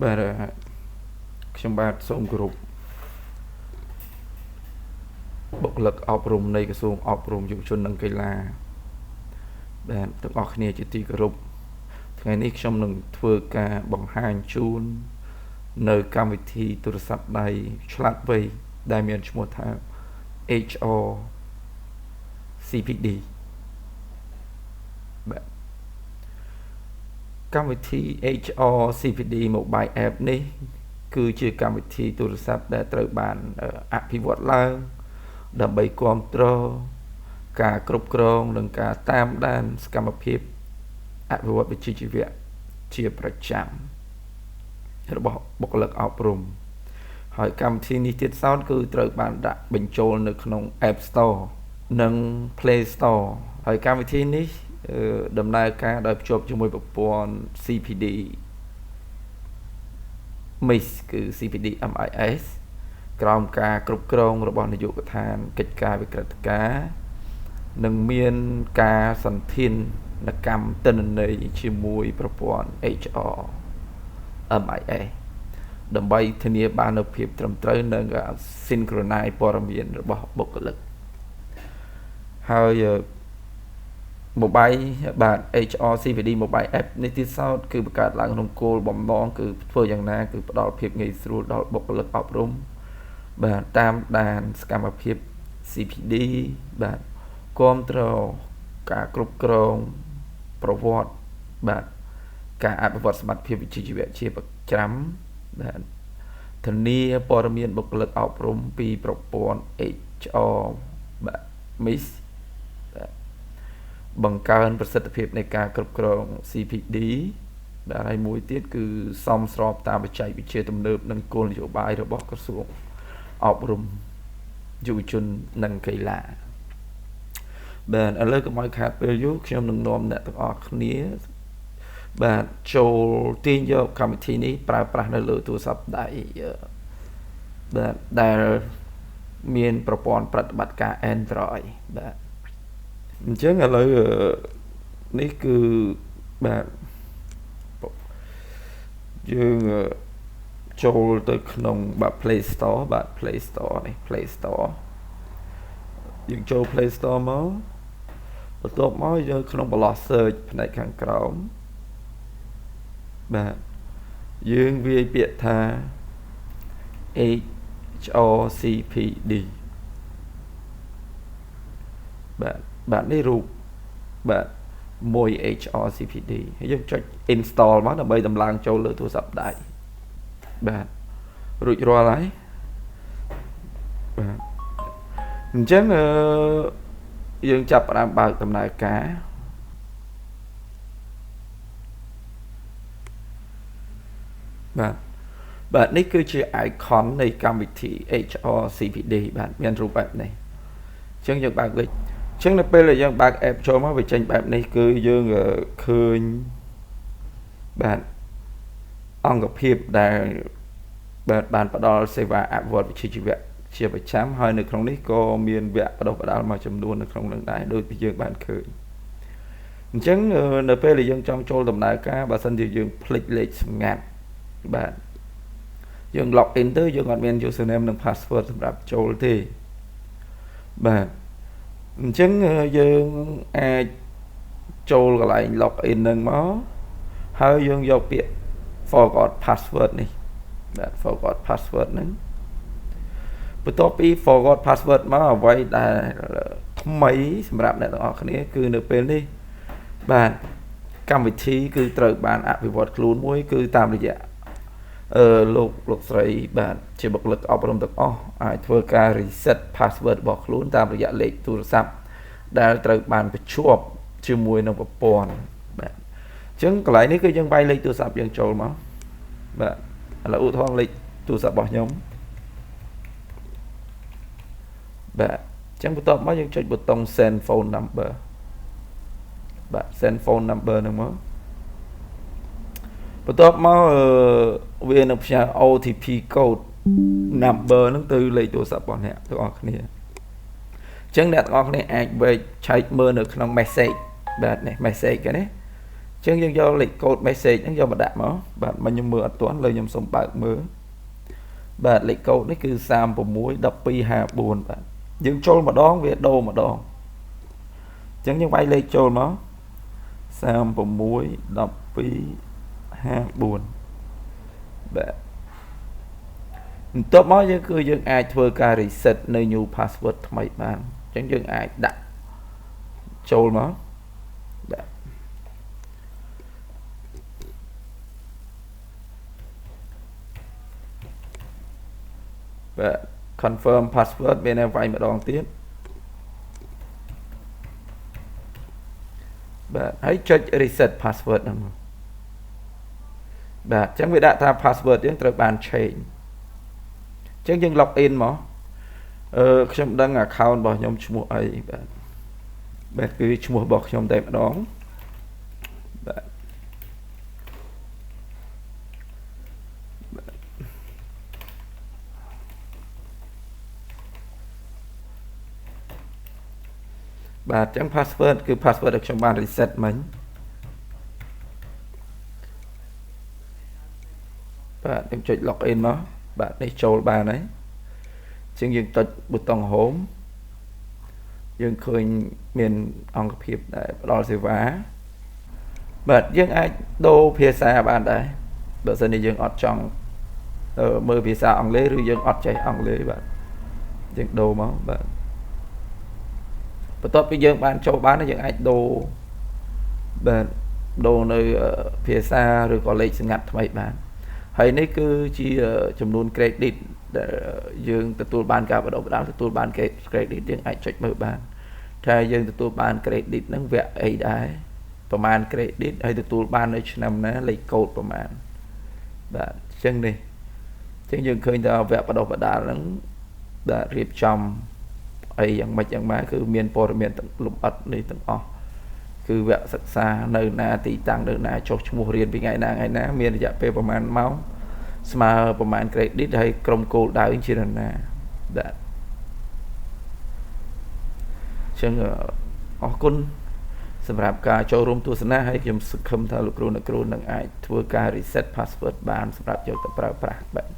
បាទខ្ញុំបាទសូមគោរពបុគ្គលិកអប់រំនៃក្រសួងអប់រំយុវជននិងកីឡាបាទទាំងអស់គ្នាជាទីគោរពថ្ងៃនេះខ្ញុំនឹងធ្វើការបង្ហាញជូននៅកម្មវិធីទូរស័ព្ទដៃឆ្លាតវៃដែលមានឈ្មោះថា HR CPD បាទកម្មវិធី HR CPD Mobile App នេះគឺជាកម្មវិធីទូរស័ព្ទដែលត្រូវបានអភិវឌ្ឍឡើងដើម្បីគាំទ្រការគ្រប់គ្រងនិងការតាមដានសកម្មភាពអភិវឌ្ឍវិជ្ជាជីវៈជាប្រចាំរបស់បុគ្គលិកអប់រំហើយកម្មវិធីនេះទៀតសោតគឺត្រូវបានដាក់បញ្ចូលនៅក្នុង App Store និង Play Store ហើយកម្មវិធីនេះដំណើរការដោយភ្ជាប់ជាមួយប្រព័ន្ធ CPD MIS គឺ CPD MIS ក្រោមការគ្រប់គ្រងរបស់នាយកដ្ឋានកិច្ចការវិក្រិតការនិងមានការសន្ធានកម្មទិន្នន័យជាមួយប្រព័ន្ធ HR MIS ដើម្បីធានាបាននូវភាពត្រឹមត្រូវនិង synchronize ព័ត៌មានរបស់បុគ្គលិកហើយ Mobile បាទ HR CPD Mobile App នេះទៀតសោតគឺបង្កើតឡើងក្នុងគោលបំណងគឺធ្វើយ៉ាងណាគឺផ្ដល់ភាពងាយស្រួលដល់បុគ្គលិកអប់រំបាទតាមដានសកម្មភាព CPD បាទគាំទ្រការគ្រប់គ្រងប្រវត្តិបាទការអភិវឌ្ឍសមត្ថភាពវិជ្ជាជីវៈជាប្រចាំបាទធានាព័ត៌មានបុគ្គលិកអប់រំពីប្រព័ន្ធ HR បាទ MIS បង្កើនប្រសិទ្ធភាពនៃការគ្រប់គ្រង CPD បាទហើយមួយទៀតគឺសមស្របតាមបច្ចេកវិទ្យាទំនើបនិងគោលនយោបាយរបស់ក្រសួងអប់រំយុវជននិងកីឡាបាទឥឡូវកុំឲ្យខាតពេលយូរខ្ញុំនឹងនាំអ្នកទាំងអស់គ្នាបាទចូលទាញយកកម្មវិធីនេះប្រើប្រាស់នៅលើទូរស័ព្ទដៃបាទដែលមានប្រព័ន្ធប្រតិបត្តិការ Android បាទអញ្ចឹងឥឡូវនេះគឺបាទយើងចូលទៅក្នុងបាទ Play Store បាទ Play Store នេះ Play Store យើងចូល Play Store មកបន្ទាប់មកយើងក្នុងបន្លោះ search ផ្នែកខាងក្រោមបាទយើងវាយពាក្យថា HRCPD បាទនេះរូបបាទមួយ HRCPD ហើយយើងចុច install មកដើម្បីតម្លើងចូលលើទូរស័ព្ទដៃបាទរួចរាល់ហើយបាទអញ្ចឹងយើងចាប់ផ្ដើមបើកដំណើរការបាទនេះគឺជា icon នៃកម្មវិធី HR CPD បាទមានរូបបែបនេះអញ្ចឹងយើងបើកលេខអញ្ចឹងនៅពេលដែលយើងបើក app ចូលមកវាចេញបែបនេះគឺយើងឃើញបាទអង្គភាពដែលបាទបានផ្ដល់សេវាអភិវឌ្ឍវិជ្ជាជីវៈជាប្រចាំហើយនៅក្នុងនេះក៏មានវគ្គបណ្ដុះបណ្ដាលមួយចំនួននៅក្នុងនឹងដែរដូចពីយើងបានឃើញអញ្ចឹងនៅពេលដែលយើងចង់ចូលដំណើរការបើសិនជាយើងភ្លេចលេខសម្ងាត់បាទយើង log in ទៅយើងអត់មាន username និង password សម្រាប់ចូលទេបាទអញ្ចឹងយើងអាចចូលកន្លែង log in នឹងមកហើយយើងយកពាក្យ forgot password នេះបាទ forgot password ហ្នឹងបន្ទាប់ពី forgot password មកអ្វីដែលថ្មីសម្រាប់អ្នកទាំងអស់គ្នាគឺនៅពេលនេះបាទកម្មវិធីគឺត្រូវបានអភិវឌ្ឍខ្លួនមួយគឺតាមរយៈលោកស្រីបាទជាបុគ្គលិកអប់រំទាំងអស់អាចធ្វើការ reset password របស់ខ្លួនតាមរយៈលេខទូរស័ព្ទដែលត្រូវបានបញ្ជាប់ជាមួយនឹងប្រព័ន្ធបាទអញ្ចឹងកន្លែងនេះគឺយើងវាយលេខទូរស័ព្ទយើងចូលមកបាទឥឡូវឧទាហរណ៍លេខទូរស័ព្ទរបស់ខ្ញុំបាទអញ្ចឹងបន្ទាប់មកយើងចុចប៊ូតុង send phone number បាទ send phone number ហ្នឹងមកបន្ទាប់មកវានឹងផ្ញើ OTP code number ហ្នឹងទៅលេខទូរស័ព្ទរបស់អ្នកទាំងអស់គ្នាអញ្ចឹងអ្នកទាំងអស់គ្នាអាចវេចឆែកមើលនៅក្នុង message បាទនេះ message គេណា ចឹងយើងយកលេខកូដ message ហ្នឹងយកមកដាក់មកបាទមកខ្ញុំមើលអត់ទាន់លើខ្ញុំសុំបើកមើលបាទលេខកូដនេះគឺ361254បាទយើងចូលម្ដងវាដូរម្ដងចឹងយើងវាយលេខចូលមក361254បាទបន្ទាប់មកយើងគឺយើងអាចធ្វើការ reset នៅ new password ថ្មីបានអញ្ចឹងយើងអាចដាក់ចូលមកបាទបាទ confirm password វានៅវាយម្ដងទៀតបាទហើយចុច reset password ហ្នឹងបាទអញ្ចឹងវាដាក់ថា password យើងត្រូវបាន change អញ្ចឹងយើង log in មកខ្ញុំដឹង account របស់ខ្ញុំឈ្មោះអីបាទគឺឈ្មោះរបស់ខ្ញុំតែម្ដងបាទបាទអញ្ចឹង password គឺ password ដែលខ្ញុំបាន reset មិញបាទខ្ញុំចុច log in មកបាទនេះចូលបានហើយអញ្ចឹងយើងចុចប៊ូតុង home យើងឃើញមានអង្គភាពដែលផ្ដល់សេវាបាទយើងអាចដូរភាសាបានដែរបើសិនជាយើងអត់ចង់មើលភាសាអង់គ្លេសឬយើងអត់ចេះអង់គ្លេសបាទយើងដូរមកបាទបន្ទាប់ពីយើងបានចូលបានយើងអាចដូរបាទដូរនៅភាសាឬក៏លេខសម្ងាត់ថ្មីបានហើយនេះគឺជាចំនួន credit ដែលយើងទទួលបានការបដិបត្តិទទួលបាន credit យើងអាចចុចមើលបានថាយើងទទួលបាន credit ហ្នឹងវគ្គអីដែរប្រមាណ credit ហើយទទួលបាននៅឆ្នាំណាលេខកូដប្រមាណបាទអញ្ចឹងនេះអញ្ចឹងយើងឃើញថាវគ្គបដិបត្តិហ្នឹងដែលរៀបចំអីយ៉ាងម៉េចយ៉ាងម៉ាគឺមានព័ត៌មានទាំងលម្អិតនេះទាំងអស់គឺវគ្គសិក្សានៅណាទីតាំងនៅណាចុះឈ្មោះរៀនពីថ្ងៃណាមានរយៈពេលប្រហែលម៉ោងស្មើប្រហែល credit ហើយក្រុមគោលដៅជាណាបាទអញ្ចឹងអរគុណសម្រាប់ការចូលរួមទស្សនាហើយខ្ញុំសង្ឃឹមថាលោកគ្រូអ្នកគ្រូនឹងអាចធ្វើការ reset password បានសម្រាប់យកទៅប្រើប្រាស់បាទ